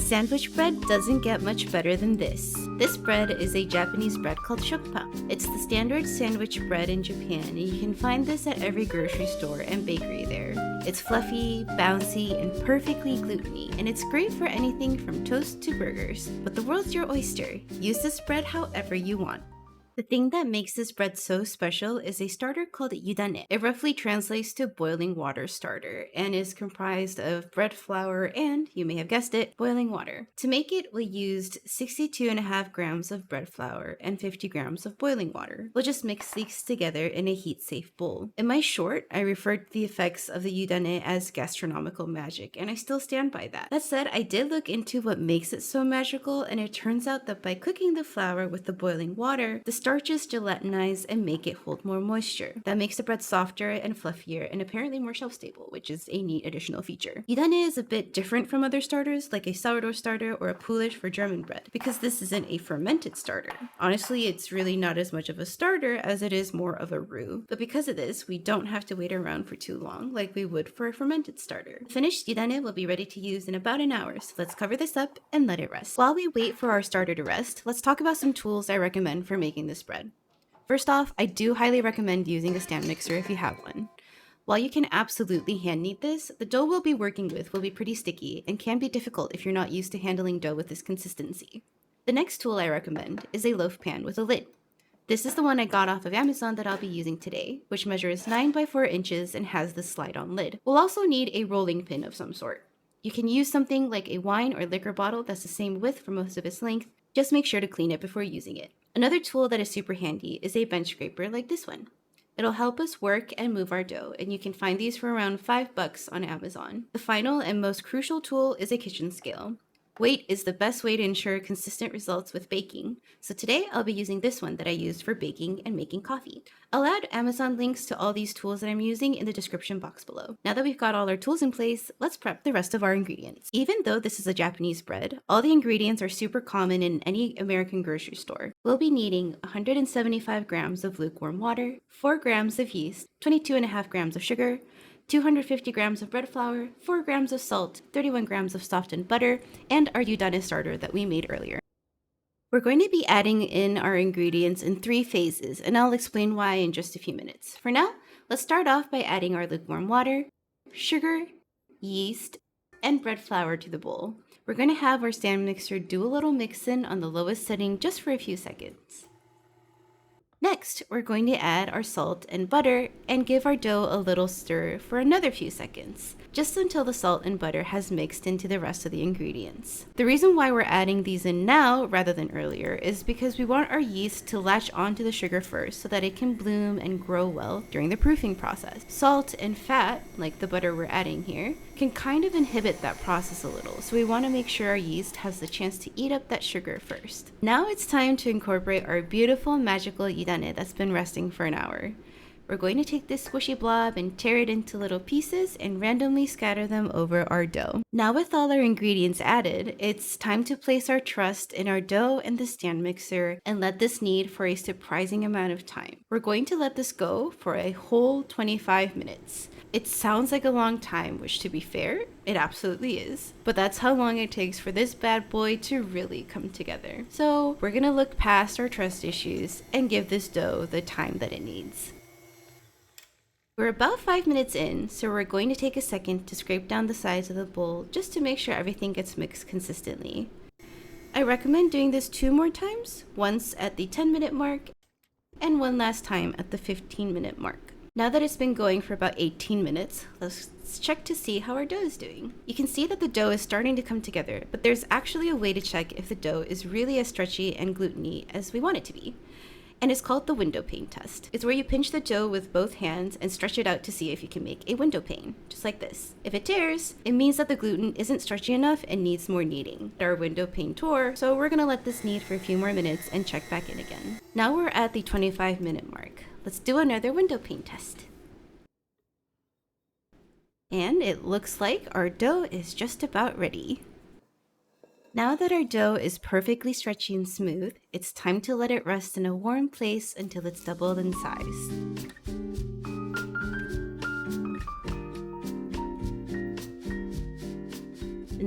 Sandwich bread doesn't get much better than this. This bread is a Japanese bread called Shokupan. It's the standard sandwich bread in Japan, and you can find this at every grocery store and bakery there. It's fluffy, bouncy, and perfectly gluten-y, and it's great for anything from toast to burgers. But the world's your oyster. Use this bread however you want. The thing that makes this bread so special is a starter called Yudane. It roughly translates to boiling water starter and is comprised of bread flour and, you may have guessed it, boiling water. To make it, we used 62.5 grams of bread flour and 50 grams of boiling water. We'll just mix these together in a heat-safe bowl. In my short, I referred to the effects of the Yudane as gastronomical magic, and I still stand by that. That said, I did look into what makes it so magical, and it turns out that by cooking the flour with the boiling water, the starches gelatinize and make it hold more moisture. That makes the bread softer and fluffier and apparently more shelf-stable, which is a neat additional feature. Yudane is a bit different from other starters, like a sourdough starter or a Polish for German bread, because this isn't a fermented starter. Honestly, it's really not as much of a starter as it is more of a roux, but because of this, we don't have to wait around for too long like we would for a fermented starter. The finished Yudane will be ready to use in about an hour, so let's cover this up and let it rest. While we wait for our starter to rest, let's talk about some tools I recommend for making this bread. First off, I do highly recommend using a stand mixer if you have one. While you can absolutely hand knead this, the dough we'll be working with will be pretty sticky and can be difficult if you're not used to handling dough with this consistency. The next tool I recommend is a loaf pan with a lid. This is the one I got off of Amazon that I'll be using today, which measures 9 by 4 inches and has the slide-on lid. We'll also need a rolling pin of some sort. You can use something like a wine or liquor bottle that's the same width for most of its length. Just make sure to clean it before using it. Another tool that is super handy is a bench scraper like this one. It'll help us work and move our dough, and you can find these for around $5 on Amazon. The final and most crucial tool is a kitchen scale. Weight is the best way to ensure consistent results with baking, so today I'll be using this one that I used for baking and making coffee. I'll add Amazon links to all these tools that I'm using in the description box below. Now that we've got all our tools in place, let's prep the rest of our ingredients. Even though this is a Japanese bread, all the ingredients are super common in any American grocery store. We'll be needing 175 grams of lukewarm water, 4 grams of yeast, 22.5 grams of sugar, 250 grams of bread flour, 4 grams of salt, 31 grams of softened butter, and our Yudane starter that we made earlier. We're going to be adding in our ingredients in 3 phases, and I'll explain why in just a few minutes. For now, let's start off by adding our lukewarm water, sugar, yeast, and bread flour to the bowl. We're going to have our stand mixer do a little mix-in on the lowest setting just for a few seconds. Next, we're going to add our salt and butter and give our dough a little stir for another few seconds, just until the salt and butter has mixed into the rest of the ingredients. The reason why we're adding these in now rather than earlier is because we want our yeast to latch onto the sugar first so that it can bloom and grow well during the proofing process. Salt and fat, like the butter we're adding here, can kind of inhibit that process a little, so we want to make sure our yeast has the chance to eat up that sugar first. Now it's time to incorporate our beautiful magical Yudane that's been resting for an hour. We're going to take this squishy blob and tear it into little pieces and randomly scatter them over our dough. Now with all our ingredients added, it's time to place our trust in our dough and the stand mixer and let this knead for a surprising amount of time. We're going to let this go for a whole 25 minutes. It sounds like a long time, which to be fair, it absolutely is. But that's how long it takes for this bad boy to really come together. So we're gonna look past our trust issues and give this dough the time that it needs. We're about 5 minutes in, so we're going to take a second to scrape down the sides of the bowl just to make sure everything gets mixed consistently. I recommend doing this 2 more times, once at the 10-minute mark and one last time at the 15-minute mark. Now that it's been going for about 18 minutes, let's check to see how our dough is doing. You can see that the dough is starting to come together, but there's actually a way to check if the dough is really as stretchy and gluten-y as we want it to be. And it's called the window pane test. It's where you pinch the dough with both hands and stretch it out to see if you can make a window pane, just like this. If it tears, it means that the gluten isn't stretchy enough and needs more kneading. Our window pane tore, so we're gonna let this knead for a few more minutes and check back in again. Now we're at the 25-minute mark. Let's do another window pane test. And it looks like our dough is just about ready. Now that our dough is perfectly stretchy and smooth, it's time to let it rest in a warm place until it's doubled in size.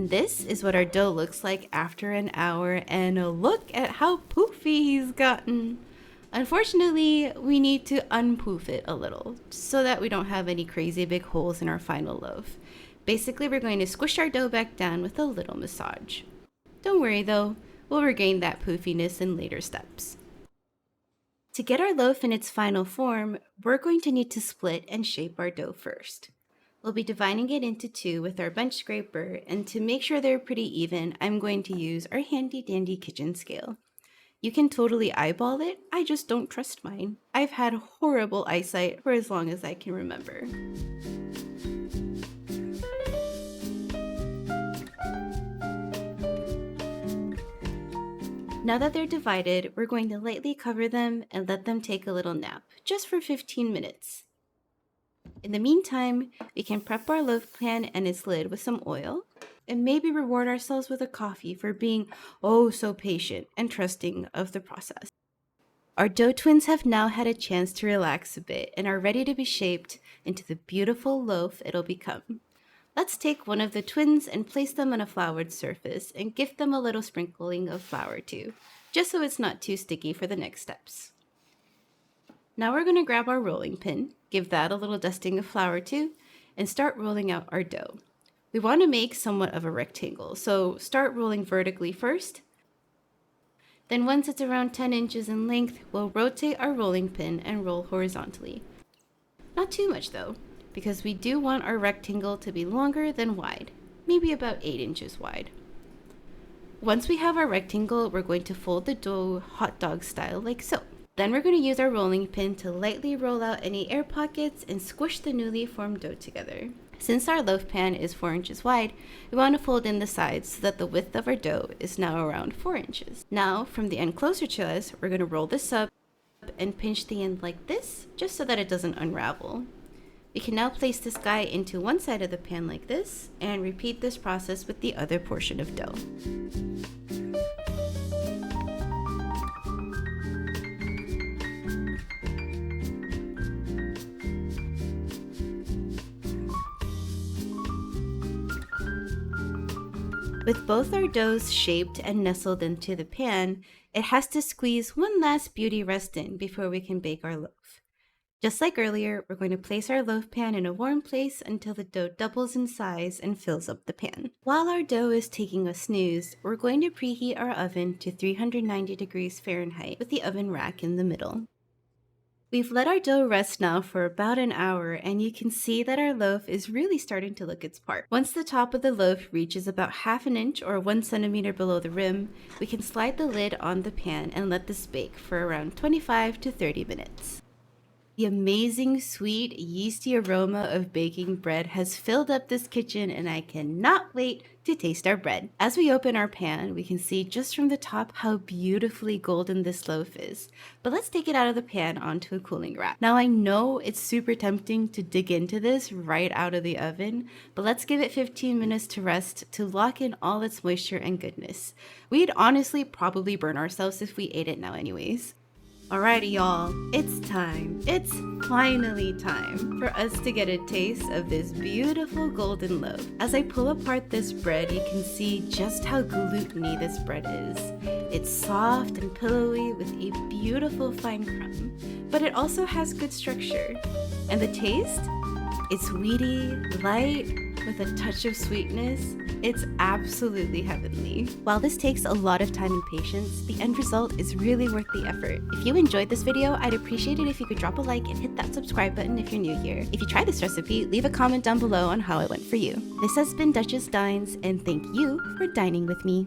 And this is what our dough looks like after an hour, and look at how poofy he's gotten. Unfortunately, we need to unpoof it a little so that we don't have any crazy big holes in our final loaf. Basically, we're going to squish our dough back down with a little massage. Don't worry though, we'll regain that poofiness in later steps. To get our loaf in its final form, we're going to need to split and shape our dough first. We'll be dividing it into two with our bench scraper, and to make sure they're pretty even, I'm going to use our handy dandy kitchen scale. You can totally eyeball it, I just don't trust mine. I've had horrible eyesight for as long as I can remember. Now that they're divided, we're going to lightly cover them and let them take a little nap, just for 15 minutes. In the meantime, we can prep our loaf pan and its lid with some oil, and maybe reward ourselves with a coffee for being oh so patient and trusting of the process. Our dough twins have now had a chance to relax a bit and are ready to be shaped into the beautiful loaf it'll become. Let's take one of the twins and place them on a floured surface and give them a little sprinkling of flour too, just so it's not too sticky for the next steps. Now we're going to grab our rolling pin, give that a little dusting of flour too, and start rolling out our dough. We want to make somewhat of a rectangle, so start rolling vertically first. Then once it's around 10 inches in length, we'll rotate our rolling pin and roll horizontally. Not too much though, because we do want our rectangle to be longer than wide, maybe about 8 inches wide. Once we have our rectangle, we're going to fold the dough hot dog style like so. Then we're going to use our rolling pin to lightly roll out any air pockets and squish the newly formed dough together. Since our loaf pan is 4 inches wide, we want to fold in the sides so that the width of our dough is now around 4 inches. Now, from the end closer to us, we're going to roll this up and pinch the end like this, just so that it doesn't unravel. We can now place this guy into one side of the pan like this, and repeat this process with the other portion of dough. With both our doughs shaped and nestled into the pan, it has to squeeze one last beauty rest in before we can bake our loaf. Just like earlier, we're going to place our loaf pan in a warm place until the dough doubles in size and fills up the pan. While our dough is taking a snooze, we're going to preheat our oven to 390 degrees Fahrenheit with the oven rack in the middle. We've let our dough rest now for about an hour, and you can see that our loaf is really starting to look its part. Once the top of the loaf reaches about ½ an inch or 1 centimeter below the rim, we can slide the lid on the pan and let this bake for around 25 to 30 minutes. The amazing, sweet, yeasty aroma of baking bread has filled up this kitchen, and I cannot wait to taste our bread. As we open our pan, we can see just from the top how beautifully golden this loaf is. But let's take it out of the pan onto a cooling rack. Now I know it's super tempting to dig into this right out of the oven, but let's give it 15 minutes to rest to lock in all its moisture and goodness. We'd honestly probably burn ourselves if we ate it now anyways. Alrighty y'all, it's time. It's finally time for us to get a taste of this beautiful golden loaf. As I pull apart this bread, you can see just how gluten-y this bread is. It's soft and pillowy with a beautiful fine crumb, but it also has good structure. And the taste? It's weedy, light, with a touch of sweetness. It's absolutely heavenly. While this takes a lot of time and patience, the end result is really worth the effort. If you enjoyed this video, I'd appreciate it if you could drop a like and hit that subscribe button if you're new here. If you tried this recipe, leave a comment down below on how it went for you. This has been Duchess Dines, and thank you for dining with me.